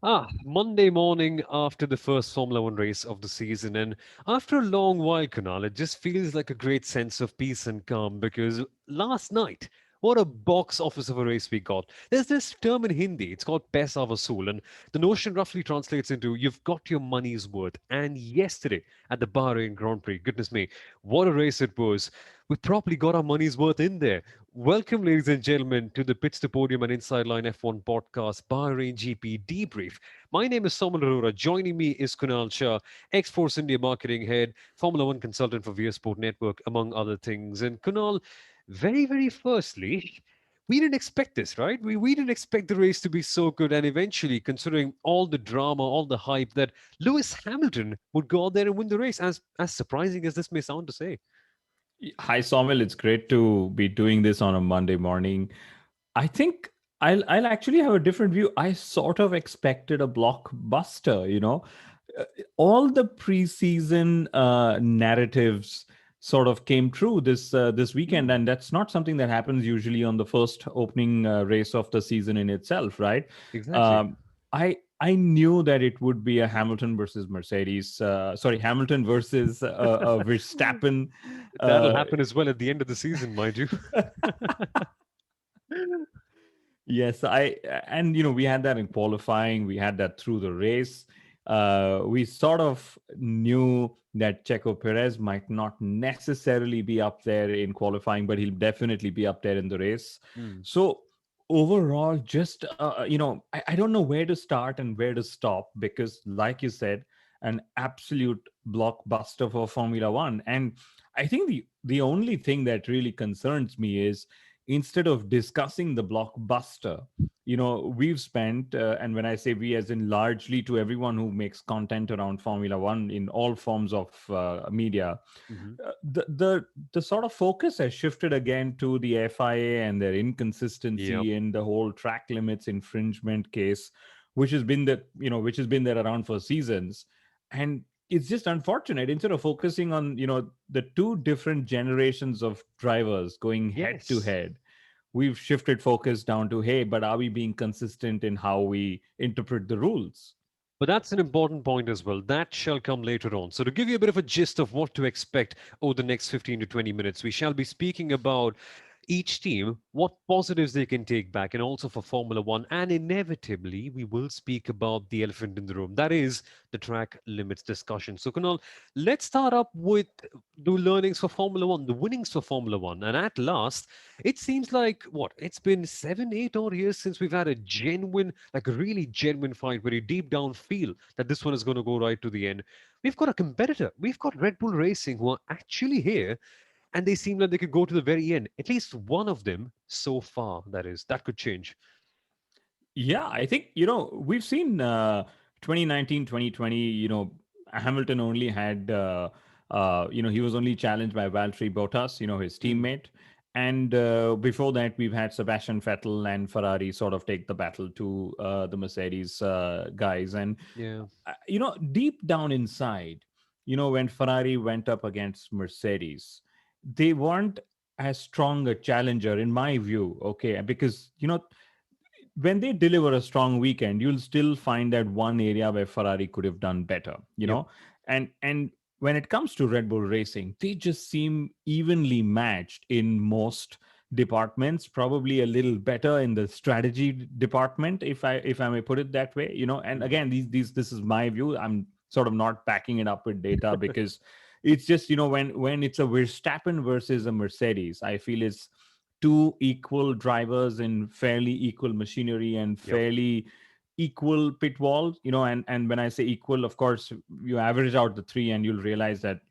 Monday morning after the first Formula One race of the season, and after a long while, Kunal, it just feels like a great sense of peace and calm because last night, what a box office of a race we got. There's this term in Hindi, it's called Paisa Vasool, and the notion roughly translates into you've got your money's worth. And yesterday at the Bahrain Grand Prix, goodness me, what a race it was. We probably got our money's worth in there. Welcome, ladies and gentlemen, to the Pits To Podium and Inside Line F1 podcast, Bahrain GP Debrief. My name is Soumil Arora. Joining me is Kunal Shah, X-Force India Marketing Head, Formula One consultant for VS Sport Network, among other things. And Kunal, very firstly, we didn't expect this, right? We didn't expect the race to be so good. And eventually, considering all the drama, all the hype, that Lewis Hamilton would go out there and win the race, as surprising as this may sound to say. Hi, Soumil. It's great to be doing this on a Monday morning. I think I'll actually have a different view. I sort of expected a blockbuster, Uh, All the preseason narratives sort of came true this weekend, Hmm, and that's not something that happens usually on the first opening race of the season in itself, right? exactly. Um, I knew that it would be a Hamilton versus Mercedes, sorry, Hamilton versus Verstappen. That'll Uh, happen as well at the end of the season, mind you. Yes, I and we had that in qualifying, we had that through the race. We sort of knew that Checo Perez might not necessarily be up there in qualifying, but he'll definitely be up there in the race. Mm. So overall, just I don't know where to start and where to stop because, like you said, an absolute blockbuster for Formula One. And I think the only thing that really concerns me is instead of discussing the blockbuster, we've spent and when I say we, as in largely to everyone who makes content around Formula One in all forms of media, Mhm. the sort of focus has shifted again to the FIA and their Yep. inconsistency in the whole track limits infringement case, which has been there around for seasons. And it's just unfortunate, instead of focusing on the two different generations of drivers going head to Yes. head, we've shifted focus down to, hey, but are we being consistent in how we interpret the rules? But that's an important point as well. That shall come later on. So, to give you a bit of a gist of what to expect over the next 15 to 20 minutes, we shall be speaking about each team, what positives they can take back, and also for Formula One. And inevitably, we will speak about the elephant in the room. That is the track limits discussion. So, Kunal, let's start up with the learnings for Formula One, the winnings for Formula One. And at last, it seems like what? It's been 7, 8 odd years since we've had a genuine, like a really genuine fight where you deep down feel that this one is going to go right to the end. We've got a competitor. We've got Red Bull Racing who are actually here and they seem like they could go to the very end. At least one of them so far, that is. That could change. Yeah, I think, we've seen 2019, 2020, Hamilton only had, he was only challenged by Valtteri Bottas, his Mm, teammate. And before that, we've had Sebastian Vettel and Ferrari sort of take the battle to the Mercedes guys. And, yeah. deep down inside, when Ferrari went up against Mercedes, they weren't as strong a challenger, in my view, okay? Because, when they deliver a strong weekend, you'll still find that one area where Ferrari could have done better, Yep. and when it comes to Red Bull Racing, they just seem evenly matched in most departments, probably a little better in the strategy department, if I may put it that way, and Mhm. again, these this is my view. I'm sort of not backing it up with data because it's just, when it's a Verstappen versus a Mercedes, I feel it's two equal drivers in fairly equal machinery and Yep. fairly equal pit wall, and when I say equal, of course, you average out the three and you'll realize that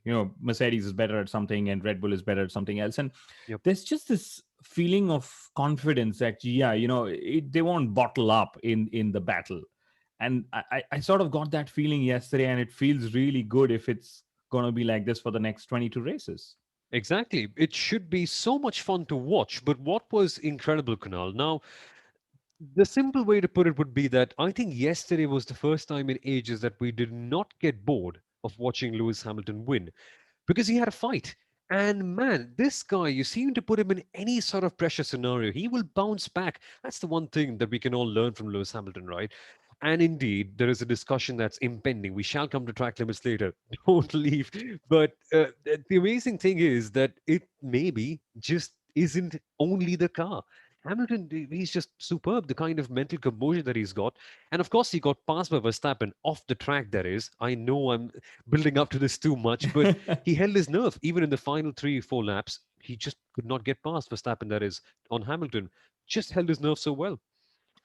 Mercedes is better at something and Red Bull is better at something else. And Yep. there's just this feeling of confidence that, yeah, they won't bottle up in the battle. And I sort of got that feeling yesterday, and it feels really good if it's going to be like this for the next 22 races. Exactly. It should be so much fun to watch. But what was incredible, Kunal? Now, the simple way to put it would be that I think yesterday was the first time in ages that we did not get bored of watching Lewis Hamilton win because he had a fight. And man, this guy, you seem to put him in any sort of pressure scenario, he will bounce back. That's the one thing that we can all learn from Lewis Hamilton, right? And indeed, there is a discussion that's impending. We shall come to track limits later. Don't leave. But the amazing thing is that it maybe just isn't only the car. Hamilton, he's just superb, the kind of mental composure that he's got. And of course, he got passed by Verstappen off the track, that is. I know I'm building up to this too much, but he held his nerve. Even in the final 3, 4 laps, he just could not get past Verstappen, that is, on Hamilton. Just held his nerve so well.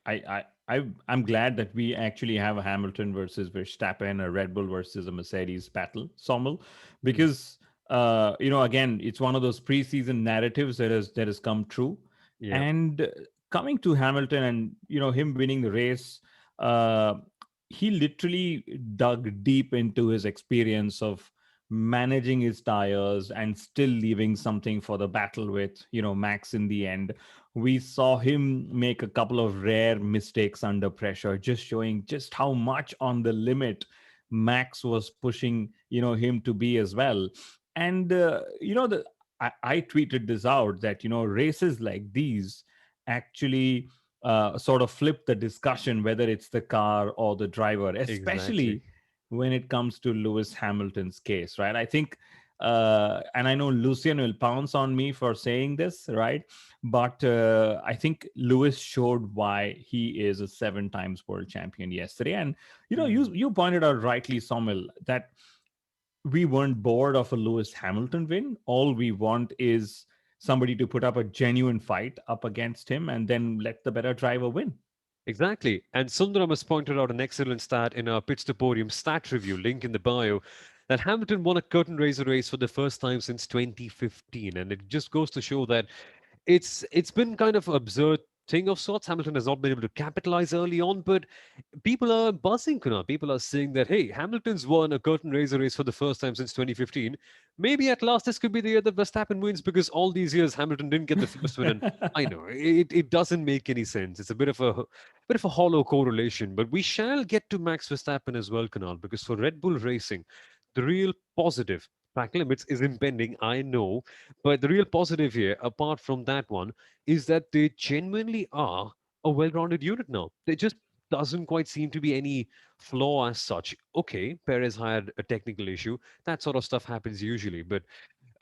I'm glad that we actually have a Hamilton versus Verstappen, a Red Bull versus a Mercedes battle, Sommel, Mm, because again, it's one of those preseason narratives that has come true, yeah, and coming to Hamilton and him winning the race, uh, he literally dug deep into his experience of managing his tires and still leaving something for the battle with Max in the end. We saw him make a couple of rare mistakes under pressure, just showing just how much on the limit Max was pushing him to be as well. And I tweeted this out that races like these actually sort of flip the discussion, whether it's the car or the driver, exactly. especially when it comes to Lewis Hamilton's case, right? I think and I know Lucian will pounce on me for saying this, right? But I think Lewis showed why he is a 7 times world champion yesterday. And Mm. you pointed out rightly, Somil, that we weren't bored of a Lewis Hamilton win. All we want is somebody to put up a genuine fight up against him and then let the better driver win. Exactly. And Sundaram has pointed out an excellent stat in our Pits to Podium stat review, link in the bio, that Hamilton won a curtain raiser race for the first time since 2015. And it just goes to show that it's been kind of absurd thing of sorts. Hamilton has not been able to capitalize early on, but people are buzzing, Kunal. People are saying that, hey, Hamilton's won a curtain raiser race for the first time since 2015. Maybe at last this could be the year that Verstappen wins, because all these years Hamilton didn't get the first win. And I know it doesn't make any sense. It's a bit of a hollow correlation. But we shall get to Max Verstappen as well, Kunal, because for Red Bull Racing, the real positive, track limits is impending, I know, but the real positive here, apart from that one, is that they genuinely are a well-rounded unit now. There just doesn't quite seem to be any flaw as such. Okay, Perez had a technical issue. That sort of stuff happens usually, but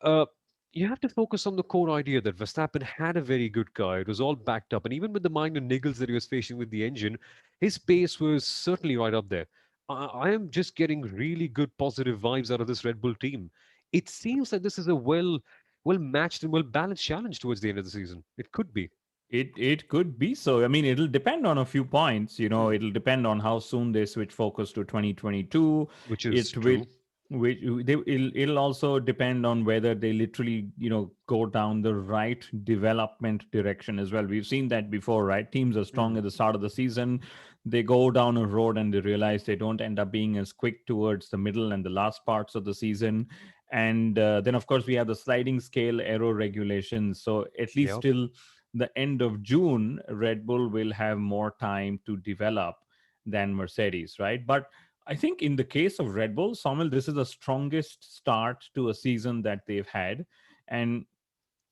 uh, you have to focus on the core idea that Verstappen had a very good car. It was all backed up, and even with the minor niggles that he was facing with the engine, his pace was certainly right up there. I am just getting really good positive vibes out of this Red Bull team. It seems that this is a well matched and well balanced challenge towards the end of the season. It could be, It could be so. I mean, it'll depend on a few points. Hmm. It'll depend on how soon they switch focus to 2022. Which is It will, true. which it'll also depend on whether they literally go down the right development direction as well. We've seen that before, right? Teams are strong Hmm. at the start of the season. They go down a road and they realize they don't end up being as quick towards the middle and the last parts of the season. And then, of course, we have the sliding scale error regulations. So at least Yep. till the end of June, Red Bull will have more time to develop than Mercedes, right? But I think in the case of Red Bull, Samuel, this is the strongest start to a season that they've had. And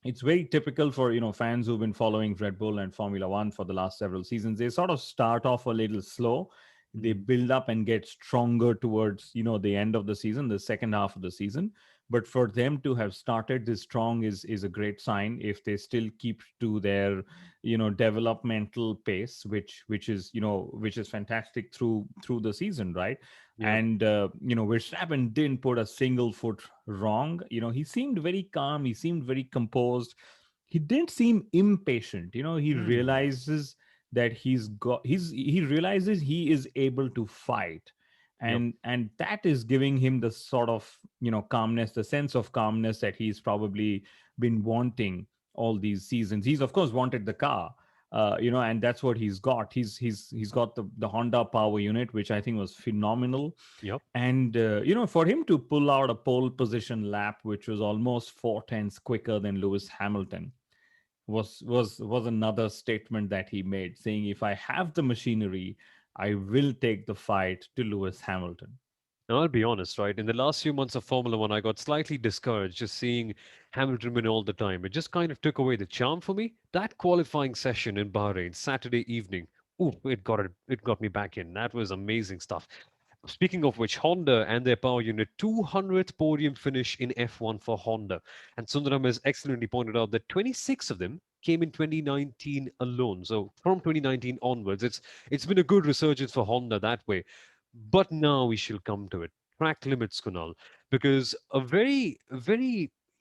it's very typical for fans who've been following Red Bull and Formula One for the last several seasons. They sort of start off a little slow. They Hmm. build up and get stronger towards the end of the season, the second half of the season. But for them to have started this strong is a great sign. If they still keep to their developmental pace, which is fantastic through the season, right? Yep. And Verstappen didn't put a single foot wrong. He seemed very calm. He seemed very composed. He didn't seem impatient. He Hmm. realizes that he realizes he is able to fight, Yep. and that is giving him the sort of calmness, the sense of calmness that he's probably been wanting all these seasons. He's of course wanted the car, and that's what he's got. He's got the Honda power unit, which I think was phenomenal. Yep. And for him to pull out a pole position lap, which was almost 4 tenths quicker than Lewis Hamilton, was another statement that he made, saying, "If I have the machinery, I will take the fight to Lewis Hamilton." Now, I'll be honest, right? In the last few months of Formula One, I got slightly discouraged just seeing Hamilton win all the time. It just kind of took away the charm for me. That qualifying session in Bahrain, Saturday evening, Ooh, it got me back in. That was amazing stuff. Speaking of which, Honda and their power unit, 200th podium finish in F1 for Honda. And Sundaram has excellently pointed out that 26 of them came in 2019 alone. So from 2019 onwards, it's been a good resurgence for Honda that way. But now we shall come to it. Track limits, Kunal, because a very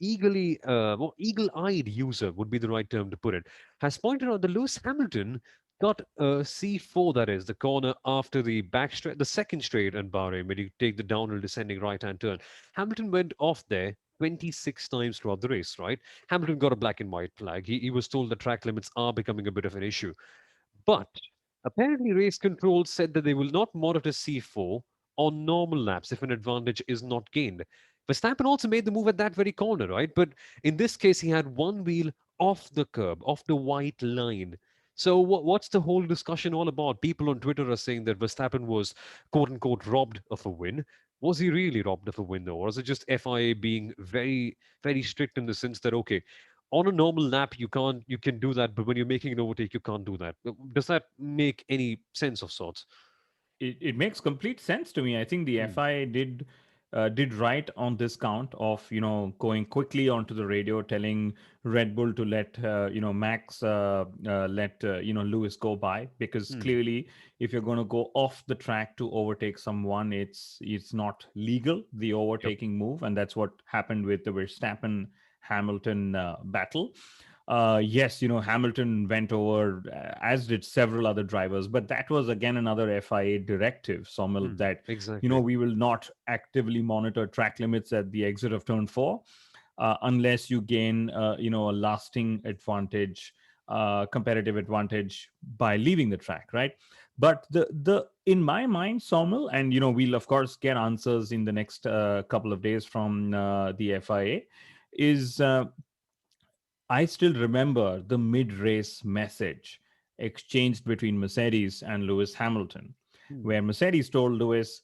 eagle-eyed user would be the right term to put it, has pointed out that Lewis Hamilton got a C4, that is, the corner after the back straight, the second straight in Bahrain, when you take the downhill descending right hand turn. Hamilton went off there 26 times throughout the race, right? Hamilton got a black and white flag. He was told the track limits are becoming a bit of an issue. But apparently, race control said that they will not monitor C4 on normal laps if an advantage is not gained. Verstappen also made the move at that very corner, right? But in this case, he had one wheel off the curb, off the white line. So, what's the whole discussion all about? People on Twitter are saying that Verstappen was quote unquote robbed of a win. Was he really robbed of a win, though? Or is it just FIA being very strict in the sense that, okay, on a normal lap you can do that, but when you're making an overtake you can't do that? Does that make any sense of sorts? It makes complete sense to me. I think the Hmm. FIA did right on this count of going quickly onto the radio, telling Red Bull to let Max let Lewis go by, because Hmm. clearly if you're going to go off the track to overtake someone, it's not legal, the Yep. overtaking move, and that's what happened with the Verstappen Hamilton battle. Yes, Hamilton went over, as did several other drivers, but that was again another FIA directive, Soumil, Hmm. that Exactly. we will not actively monitor track limits at the exit of turn four, unless you gain, a lasting advantage, competitive advantage by leaving the track, right? But the in my mind, Soumil, and we'll of course get answers in the next couple of days from the FIA, is I still remember the mid race message exchanged between Mercedes and Lewis Hamilton, Hmm. where Mercedes told Lewis,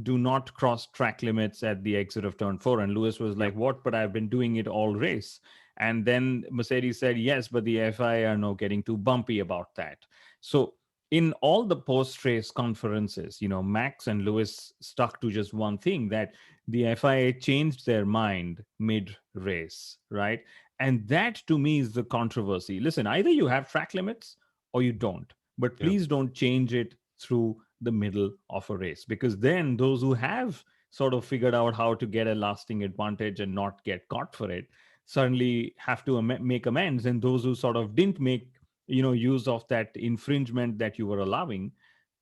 do not cross track limits at the exit of turn four. And Lewis was Yep. like, what? But I've been doing it all race. And then Mercedes said, yes, but the FIA are now getting too bumpy about that. So, in all the post race conferences, Max and Lewis stuck to just one thing, that the FIA changed their mind mid race, right? And that to me is the controversy. Listen, either you have track limits or you don't, but Yep. please don't change it through the middle of a race, because then those who have sort of figured out how to get a lasting advantage and not get caught for it suddenly have to make amends, and those who sort of didn't make use of that infringement that you were allowing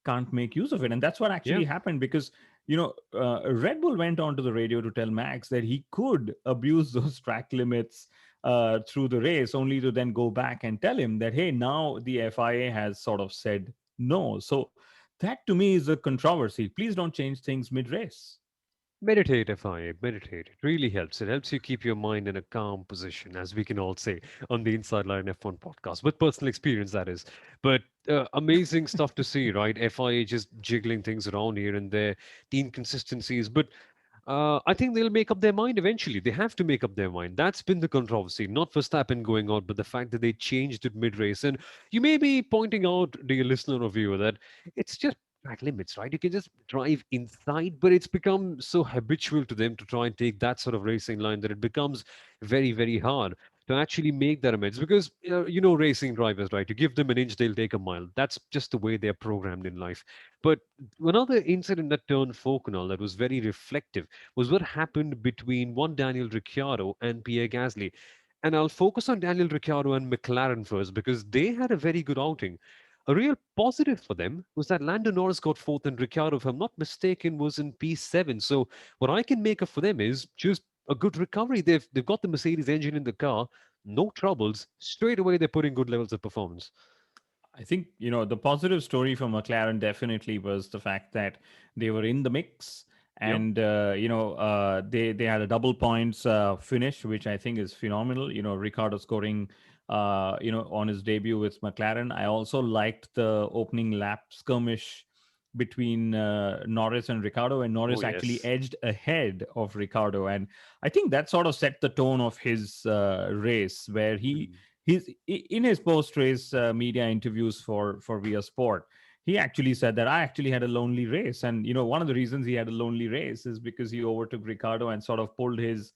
can't make use of it. And that's what Yeah. actually happened, because Red Bull went onto the radio to tell Max that he could abuse those track limits through the race, only to then go back and tell him that, hey, now the FIA has sort of said no. So that to me is a controversy. Please don't change things mid race. Meditate, FIA, meditate. It really helps. It helps you keep your mind in a calm position, as we can all say on the Inside Line F1 podcast, with personal experience, that is. But amazing stuff to see, right? FIA just jiggling things around here and there, the inconsistencies. But I think they'll make up their mind eventually. They have to make up their mind. That's been the controversy, not Verstappen going out, but the fact that they changed it mid-race. And you may be pointing out, dear listener or viewer, that it's just track limits, right? You can just drive inside, but it's become so habitual to them to try and take that sort of racing line that it becomes very hard to actually make that amends. Because racing drivers, right? You give them an inch, they'll take a mile. That's just the way they're programmed in life. But another incident that turned Foconal that was very reflective was what happened between one Daniel Ricciardo and Pierre Gasly. And I'll focus on Daniel Ricciardo and McLaren first because they had a very good outing. A real positive for them was that Lando Norris got fourth and Ricciardo, if I'm not mistaken, was in P7. So what I can make up for them is just a good recovery. They've got the Mercedes engine in the car, no troubles. Straight away they're putting good levels of performance. I think, the positive story for McLaren definitely was the fact that they were in the mix, Yep. and they had a double points finish, which I think is phenomenal. Ricardo scoring on his debut with McLaren. I also liked the opening lap skirmish between Norris and Ricardo, and Oh Norris actually yes. edged ahead of Ricardo, and I think that sort of set the tone of his race, where he Hmm. In his post race media interviews for Via Sport, he actually said that I actually had a lonely race, and one of the reasons he had a lonely race is because he overtook Ricardo and sort of pulled his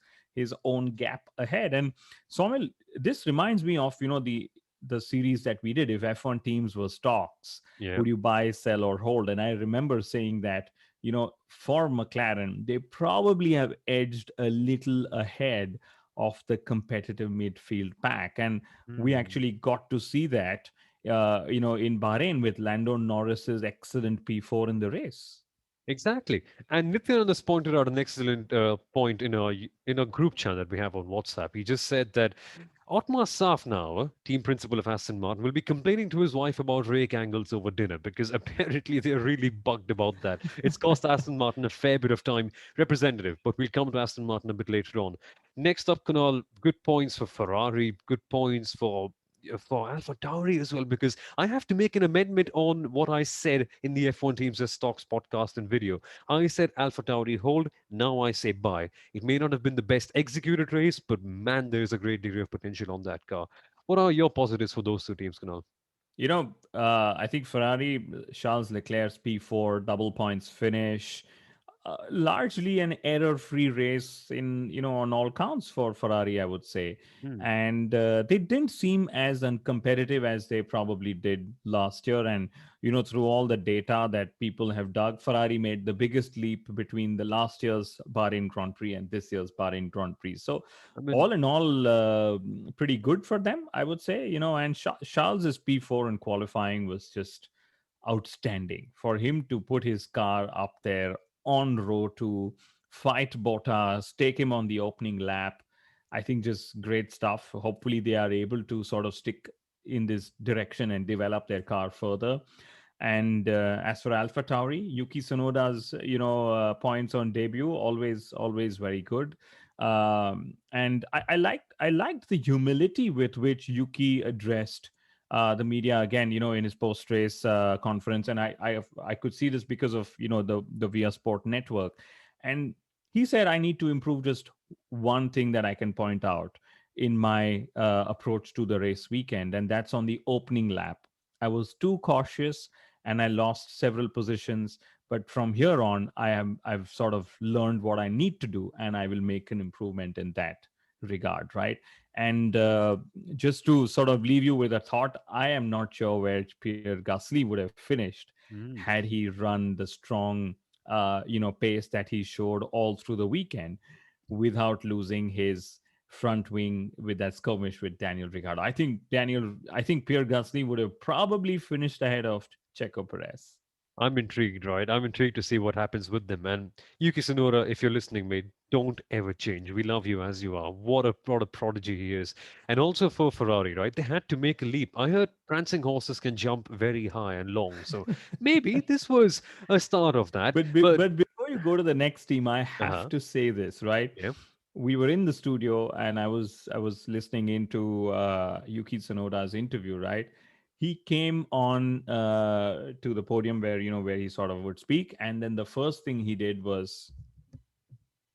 own gap ahead. And Somil, this reminds me of the series that we did. If F1 teams were stocks, Yeah. would you buy, sell, or hold? And I remember saying that for McLaren, they probably have edged a little ahead of the competitive midfield pack. And we Hmm. actually got to see that, in Bahrain with Lando Norris's excellent P4 in the race. Exactly. And Nityanand has pointed out an excellent point in a group chat that we have on WhatsApp. He just said that Otmar Safnauer, team principal of Aston Martin, will be complaining to his wife about rake angles over dinner because apparently they're really bugged about that. It's cost Aston Martin a fair bit of time, representative, but we'll come to Aston Martin a bit later on. Next up, Kunal, good points for Ferrari, good points for Alpha Tauri as well, because I have to make an amendment on what I said in the F1 Teams as Stocks podcast and video. I said Alpha Tauri hold, now I say buy. It may not have been the best executed race, but man, there's a great degree of potential on that car. What are your positives for those two teams, Kunal? I think Ferrari, Charles Leclerc's P4 double points finish, largely an error-free race in on all counts for Ferrari, I would say. Hmm. And they didn't seem as uncompetitive as they probably did last year. And through all the data that people have dug, Ferrari made the biggest leap between the last year's Bahrain Grand Prix and this year's Bahrain Grand Prix. So I mean, all in all, pretty good for them, I would say. And Charles's P4 in qualifying was just outstanding. For him to put his car up there on road to fight Bottas, take him on the opening lap, I think just great stuff. Hopefully, they are able to sort of stick in this direction and develop their car further. And as for Alpha Tauri, Yuki Tsunoda's points on debut always very good. And I liked the humility with which Yuki addressed the media again, in his post race conference, and I could see this because of the Via Sport network, and he said, I need to improve just one thing that I can point out in my approach to the race weekend, and that's on the opening lap. I was too cautious and I lost several positions. But from here on, I've sort of learned what I need to do, and I will make an improvement in that regard, right? And just to sort of leave you with a thought, I am not sure where Pierre Gasly would have finished hmm. had he run the strong, pace that he showed all through the weekend without losing his front wing with that skirmish with Daniel Ricciardo. I think Pierre Gasly would have probably finished ahead of Checo Perez. I'm intrigued, right? I'm intrigued to see what happens with them. And Yuki Tsunoda, if you're listening, mate, don't ever change. We love you as you are. What a prodigy he is. And also for Ferrari, right? They had to make a leap. I heard prancing horses can jump very high and long, so maybe this was a start of that. But But before you go to the next team, I have uh-huh, to say this, right? yeah. We were in the studio and I was listening into Yuki Tsunoda's interview, right? He came on to the podium where he sort of would speak, and then the first thing he did was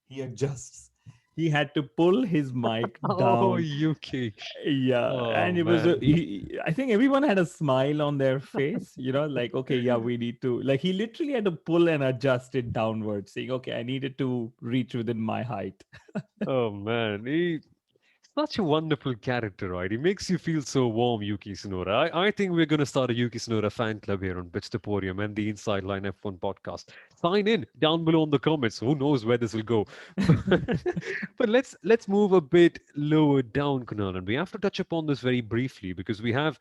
he adjusts. He had to pull his mic Oh, down. Yuki. Yeah, Oh and it was man. I think everyone had a smile on their face, like, okay, yeah, we need to, like, he literally had to pull and adjust it downwards, saying, okay, I needed to reach within my height. Oh man. Such a wonderful character, right? He makes you feel so warm, Yuki Tsunoda. I think we're going to start a Yuki Tsunoda fan club here on Bits to Podium and the Inside Line F1 podcast. Sign in down below in the comments. Who knows where this will go? But let's move a bit lower down, Kunal, and we have to touch upon this very briefly because we have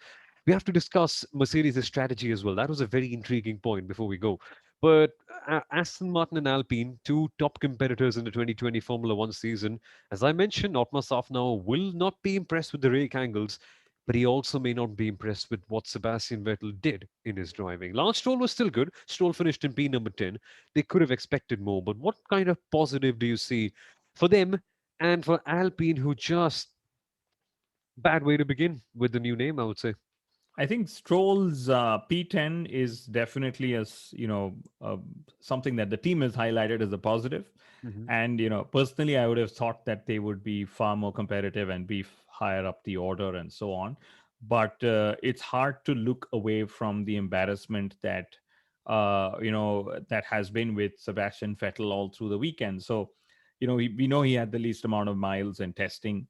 to discuss Mercedes' strategy as well. That was a very intriguing point before we go. But Aston Martin and Alpine, two top competitors in the 2020 Formula One season, as I mentioned, Otmar Safnauer will not be impressed with the rake angles, but he also may not be impressed with what Sebastian Vettel did in his driving. Lance Stroll was still good. Stroll finished in P number 10. They could have expected more, but what kind of positive do you see for them and for Alpine, who just bad way to begin with the new name, I would say. I think Stroll's P10 is definitely something that the team has highlighted as a positive. Hmm. And personally, I would have thought that they would be far more competitive and be higher up the order and so on. But it's hard to look away from the embarrassment that that has been with Sebastian Vettel all through the weekend. So, we know he had the least amount of miles in testing.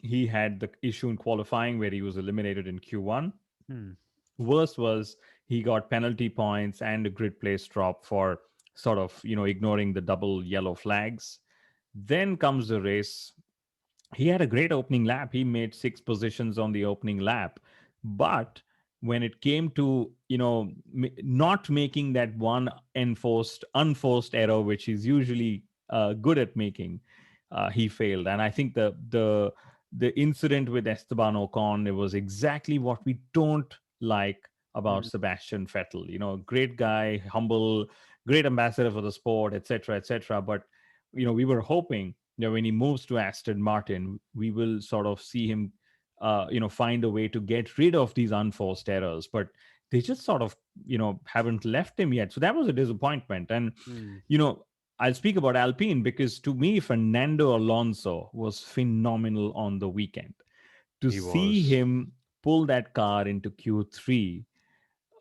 He had the issue in qualifying where he was eliminated in Q1. Hmm. Worst was he got penalty points and a grid place drop for sort of ignoring the double yellow flags. Then comes the race. He had a great opening lap. He made 6 positions on the opening lap, but when it came to not making that one enforced unforced error which he's usually good at making, he failed. And I think the incident with Esteban Ocon, it was exactly what we don't like about Hmm. Sebastian Vettel. Great guy, humble, great ambassador for the sport, etc., etc. But we were hoping that when he moves to Aston Martin, we will sort of see him, find a way to get rid of these unforced errors. But they just sort of, haven't left him yet. So that was a disappointment. And, Hmm. you know, I'll speak about Alpine because to me, Fernando Alonso was phenomenal on the weekend. To He see was. him pull that car into Q3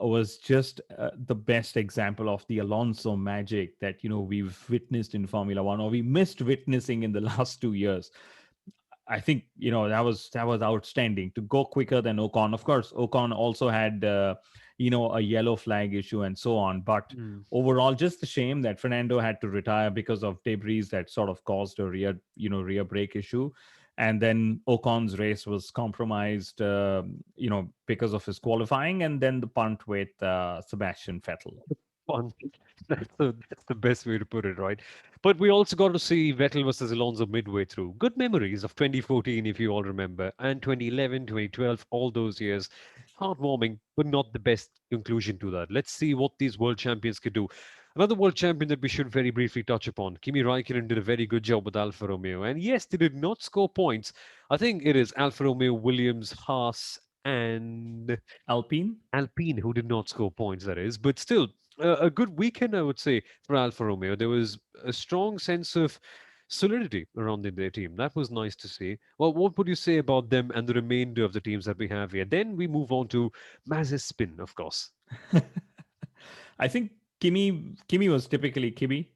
was just the best example of the Alonso magic that we've witnessed in Formula One, or we missed witnessing in the last 2 years. I think that was outstanding to go quicker than Ocon. Of course, Ocon also had a yellow flag issue and so on. But Hmm. overall, just a shame that Fernando had to retire because of debris that sort of caused a rear brake issue. And then Ocon's race was compromised, because of his qualifying, and then the punt with Sebastian Vettel. Fun. That's the best way to put it, right? But we also got to see Vettel versus Alonso midway through. Good memories of 2014, if you all remember, and 2011, 2012, all those years. Heartwarming, but not the best conclusion to that. Let's see what these world champions could do. Another world champion that we should very briefly touch upon. Kimi Raikkonen did a very good job with Alfa Romeo. And yes, they did not score points. I think it is Alfa Romeo, Williams, Haas, and Alpine. Alpine, who did not score points, that is, but still a good weekend, I would say, for Alfa Romeo. There was a strong sense of solidity around in their team. That was nice to see. Well, what would you say about them and the remainder of the teams that we have here? Then we move on to Mazepin, of course. I think Kimi was typically Kimi.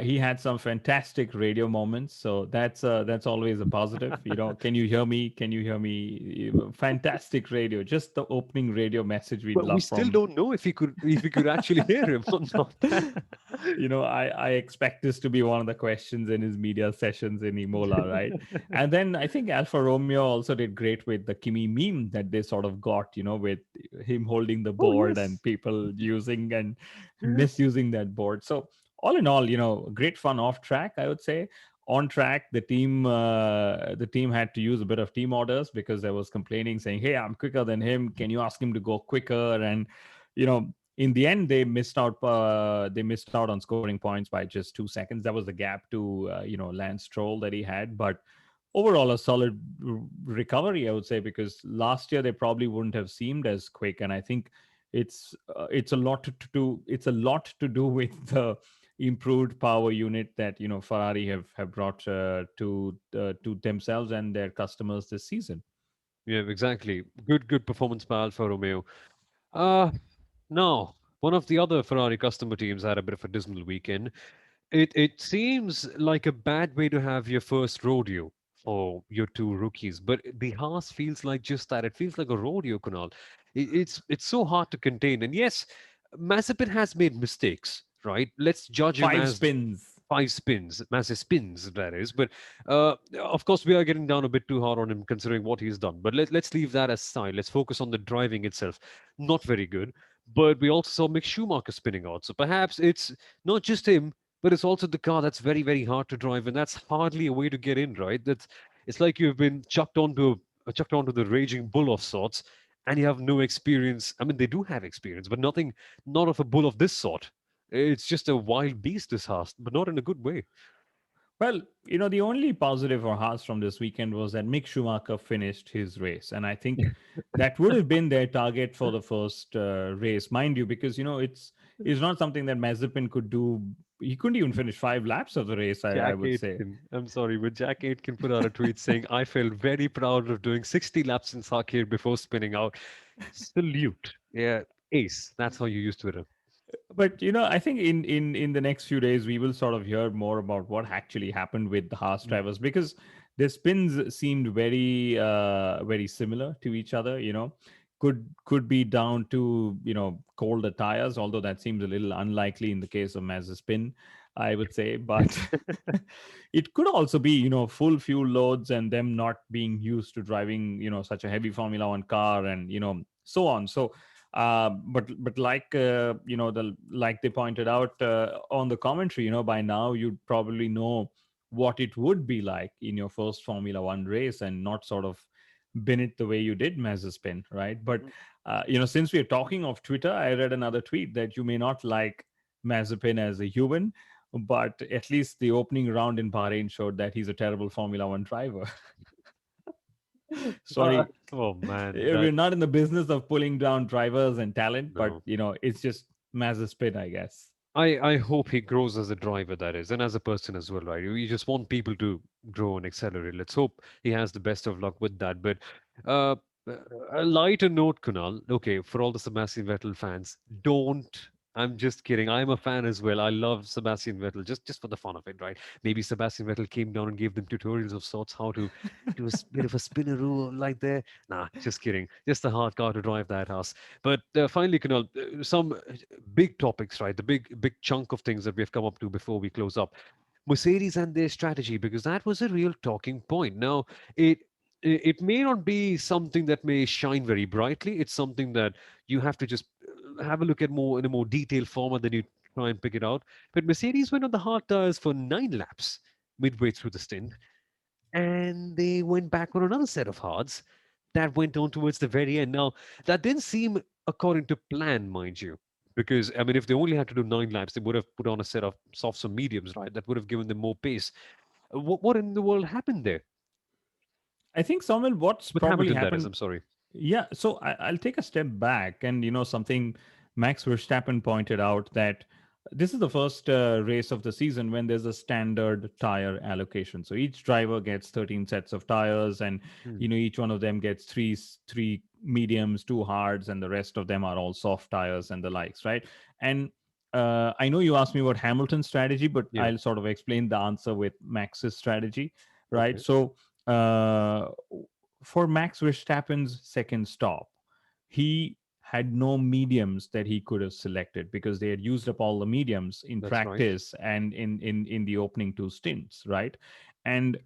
He had some fantastic radio moments, so that's always a positive. Can you hear me? Can you hear me? Fantastic radio. Just the opening radio message we'd But we love still from. don't know if we could actually hear him or not. I expect this to be one of the questions in his media sessions in Imola, right? And then I think Alfa Romeo also did great with the Kimi meme that they sort of got, with him holding the Oh board and yes. people using and Yeah. misusing that board. So all in all, great fun off track, I would say. On track, the team had to use a bit of team orders because there was complaining saying, "Hey, I'm quicker than him. Can you ask him to go quicker?" And in the end they missed out on scoring points by just 2 seconds. That was the gap to Lance Stroll that he had. But overall a solid recovery, I would say, because last year they probably wouldn't have seemed as quick. And I think it's a lot to do with the improved power unit that Ferrari have brought to themselves and their customers this season. Yeah, exactly. Good performance by Alfa Romeo. Uh Now, one of the other Ferrari customer teams had a bit of a dismal weekend. It seems like a bad way to have your first rodeo for your two rookies, but the Haas feels like just that. It feels like a rodeo, Kunal. It's so hard to contain. And yes, Mazepin has made mistakes, right? Let's judge him Five as spins. 5 spins, massive spins, that is. But of course, we are getting down a bit too hard on him considering what he's done. But let's leave that aside. Let's focus on the driving itself. Not very good. But we also saw Mick Schumacher spinning out. So perhaps it's not just him, but it's also the car that's very, very hard to drive. And that's hardly a way to get in, right? It's like you've been chucked onto the raging bull of sorts, and you have no experience. I mean, they do have experience, but not of a bull of this sort. It's just a wild beast, this Haas, but not in a good way. Well, the only positive for Haas from this weekend was that Mick Schumacher finished his race. And I think that would have been their target for the first race, mind you, because, it's not something that Mazepin could do. He couldn't even finish 5 laps of the race, I Jack would say. Aitken. I'm sorry, but Jack Aitken put out a tweet saying, I felt very proud of doing 60 laps in Sakhir before spinning out. Salute. Yeah, ace. That's how you use Twitter. But I think in the next few days we will sort of hear more about what actually happened with the Haas Mm. drivers, because their spins seemed very similar to each other. Could be down to colder tires, although that seems a little unlikely in the case of Mazepin, I would say. But it could also be full fuel loads and them not being used to driving such a heavy Formula One car, and so on. So but like like they pointed out on the commentary, by now you'd probably know what it would be like in your first Formula One race, and not sort of bin it the way you did Mazepin, right? But since we're talking of Twitter, I read another tweet that you may not like Mazepin as a human, but at least the opening round in Bahrain showed that he's a terrible Formula One driver. Uh, Sorry, oh man, we're that not in the business of pulling down drivers and talent, but no. it's just Mazepin, I guess. I hope he grows as a driver, that is, and as a person as well, right? We just want people to grow and accelerate. Let's hope he has the best of luck with that. But uh, a lighter note, Kunal. Okay, for all the Sebastian Vettel fans, don't. I'm just kidding. I'm a fan as well. I love Sebastian Vettel just for the fun of it, right? Maybe Sebastian Vettel came down and gave them tutorials of sorts how to do a bit of a spinneroo like there. Nah, just kidding. Just a hard car to drive that house. But finally, Kunal, some big topics, right? The big chunk of things that we have come up to before we close up. Mercedes and their strategy, because that was a real talking point. Now, it it may not be something that may shine very brightly. It's something that you have to just have a look at more in a more detailed format than you try and pick it out. But Mercedes went on the hard tires for 9 laps midway through the stint, and they went back on another set of hards that went on towards the very end. Now, that didn't seem according to plan, mind you, because I mean, if they only had to do 9 laps, they would have put on a set of softs or mediums, right? That would have given them more pace. What in the world happened there I think, Samuel, what's with probably Hamilton? That is, happened. I'm sorry. Yeah, so I'll take a step back, and something Max Verstappen pointed out, that this is the first race of the season when there's a standard tire allocation. So each driver gets 13 sets of tires, and Hmm. each one of them gets three mediums, two hards, and the rest of them are all soft tires and the likes, right? And I know you asked me about Hamilton's strategy, but Yeah. I'll sort of explain the answer with Max's strategy, right? Okay. So uh, for Max Verstappen's second stop, he had no mediums that he could have selected, because they had used up all the mediums in That's right. practice and in the opening two stints, right? And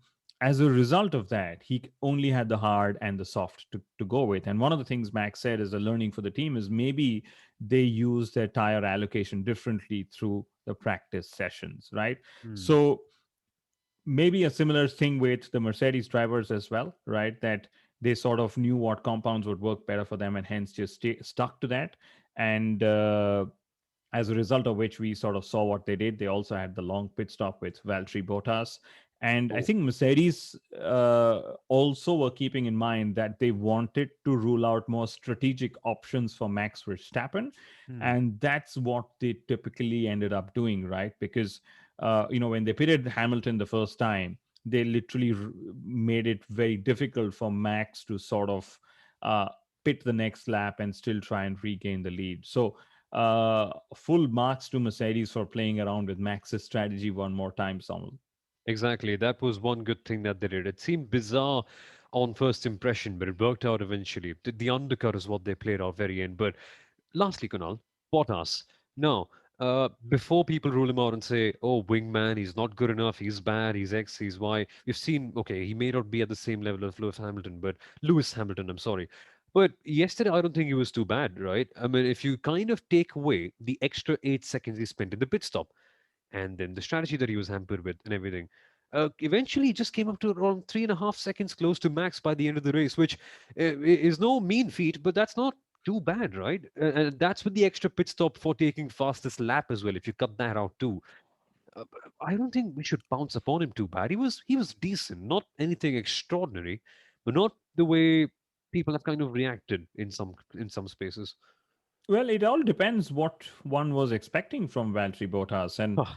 as a result of that, he only had the hard and the soft to go with. And one of the things Max said as a learning for the team is maybe they use their tire allocation differently through the practice sessions, right? Hmm. So maybe a similar thing with the Mercedes drivers as well, right? That they sort of knew what compounds would work better for them, and hence just stuck to that. And as a result of which, we sort of saw what they did. They also had the long pit stop with Valtteri Bottas. And I Oh. think Mercedes also were keeping in mind that they wanted to rule out more strategic options for Max Verstappen. Hmm. And that's what they typically ended up doing, right? Because, when they pitted Hamilton the first time, they literally made it very difficult for Max to sort of uh, pit the next lap and still try and regain the lead. So, full marks to Mercedes for playing around with Max's strategy one more time, Samuel. Exactly. That was one good thing that they did. It seemed bizarre on first impression, but it worked out eventually. The undercut is what they played out very end. But lastly, Kunal, Bottas. Now, before people rule him out and say, oh, wingman, he's not good enough, he's bad, he's X, he's Y, we've seen, okay, he may not be at the same level as Lewis Hamilton, I'm sorry. But yesterday, I don't think he was too bad, right? I mean, if you kind of take away the extra 8 seconds he spent in the pit stop, and then the strategy that he was hampered with and everything. Eventually, he just came up to around 3.5 seconds close to max by the end of the race, which is no mean feat, but that's not too bad, right? And that's with the extra pit stop for taking fastest lap as well, if you cut that out too. I don't think we should bounce upon him too bad. He was decent, not anything extraordinary, but not the way people have kind of reacted in some spaces. Well, it all depends what one was expecting from Valtteri Bottas. And, Huh.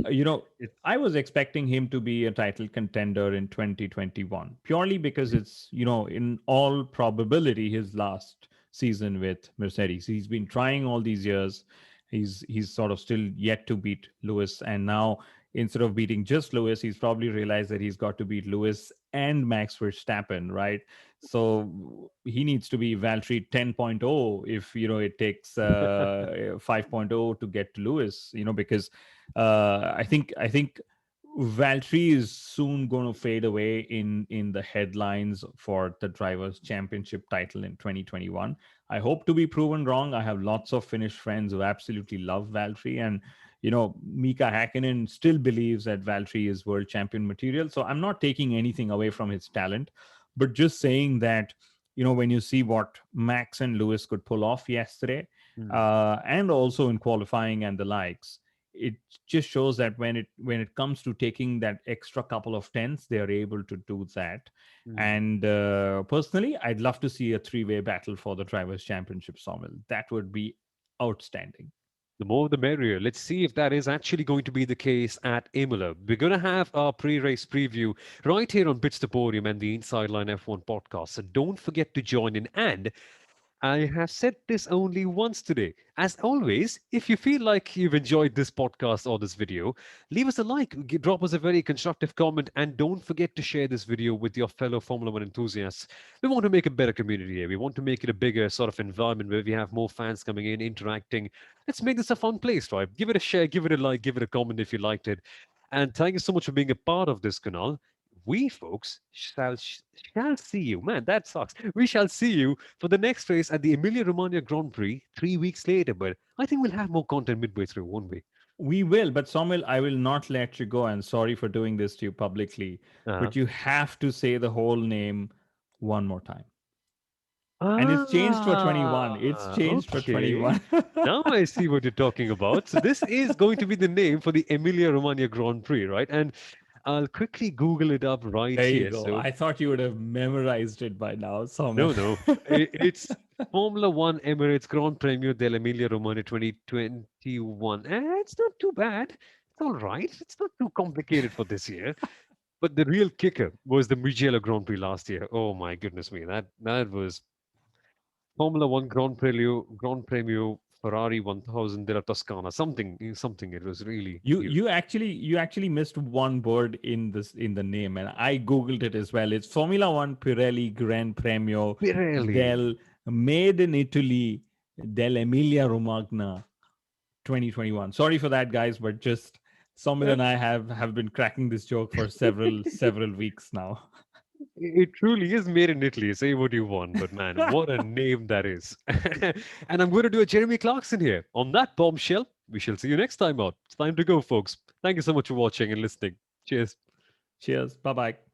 you know, It- I was expecting him to be a title contender in 2021, purely because it's, in all probability, his last season with Mercedes. He's been trying all these years. He's sort of still yet to beat Lewis. And now, instead of beating just Lewis, he's probably realized that he's got to beat Lewis and Max Verstappen, right? So he needs to be Valtteri 10.0 if it takes 5.0 to get to Lewis. Because I think Valtteri is soon going to fade away in the headlines for the drivers' championship title in 2021. I hope to be proven wrong. I have lots of Finnish friends who absolutely love Valtteri, and Mika Hakkinen still believes that Valtteri is world champion material. So I'm not taking anything away from his talent, but just saying that when you see what Max and Lewis could pull off yesterday, Hmm, and also in qualifying and the likes, it just shows that when it comes to taking that extra couple of tenths, they are able to do that. hmm. And personally, I'd love to see a three-way battle for the drivers' championship, Soumil. That would be outstanding. The more the merrier. Let's see if that is actually going to be the case at Imola. We're going to have our pre-race preview right here on Bits to Podium and the Inside Line F1 podcast. So don't forget to join in. And I have said this only once today. As always, if you feel like you've enjoyed this podcast or this video, leave us a like, drop us a very constructive comment, and don't forget to share this video with your fellow Formula One enthusiasts. We want to make a better community here. We want to make it a bigger sort of environment where we have more fans coming in, interacting. Let's make this a fun place, right? Give it a share, give it a like, give it a comment if you liked it. And thank you so much for being a part of this, Kunal. We folks shall see you. Man, that sucks. We shall see you for the next race at the Emilia Romagna Grand Prix 3 weeks later. But I think we'll have more content midway through, won't we? We will, but Somil, I will not let you go. And sorry for doing this to you publicly, Uh-huh. but you have to say the whole name one more time. And it's changed for 21. It's changed for Okay. 21. Now I see what you're talking about. So this is going to be the name for the Emilia Romagna Grand Prix, right? And I'll quickly Google it up right There you here. go. So I thought you would have memorized it by now, Somil. no, no. It's Formula One Emirates Grand Premio dell'Emilia Romagna 2021. It's not too bad. It's all right. It's not too complicated for this year. But the real kicker was the Mugello Grand Prix last year. Oh my goodness me. That was Formula One Grand Premio Ferrari 1000 della Toscana. Something. It was really You beautiful. you actually you actually missed one word in the name, and I googled it as well. It's Formula One Pirelli Gran Premio Really? del Made in Italy dell'Emilia Romagna 2021. Sorry for that, guys, but just Somil and I have been cracking this joke for several weeks now. It truly is made in Italy. Say what you want, but man, what a name that is. And I'm going to do a Jeremy Clarkson here. On that bombshell, we shall see you next time out. It's time to go, folks. Thank you so much for watching and listening. Cheers. Cheers. Bye bye.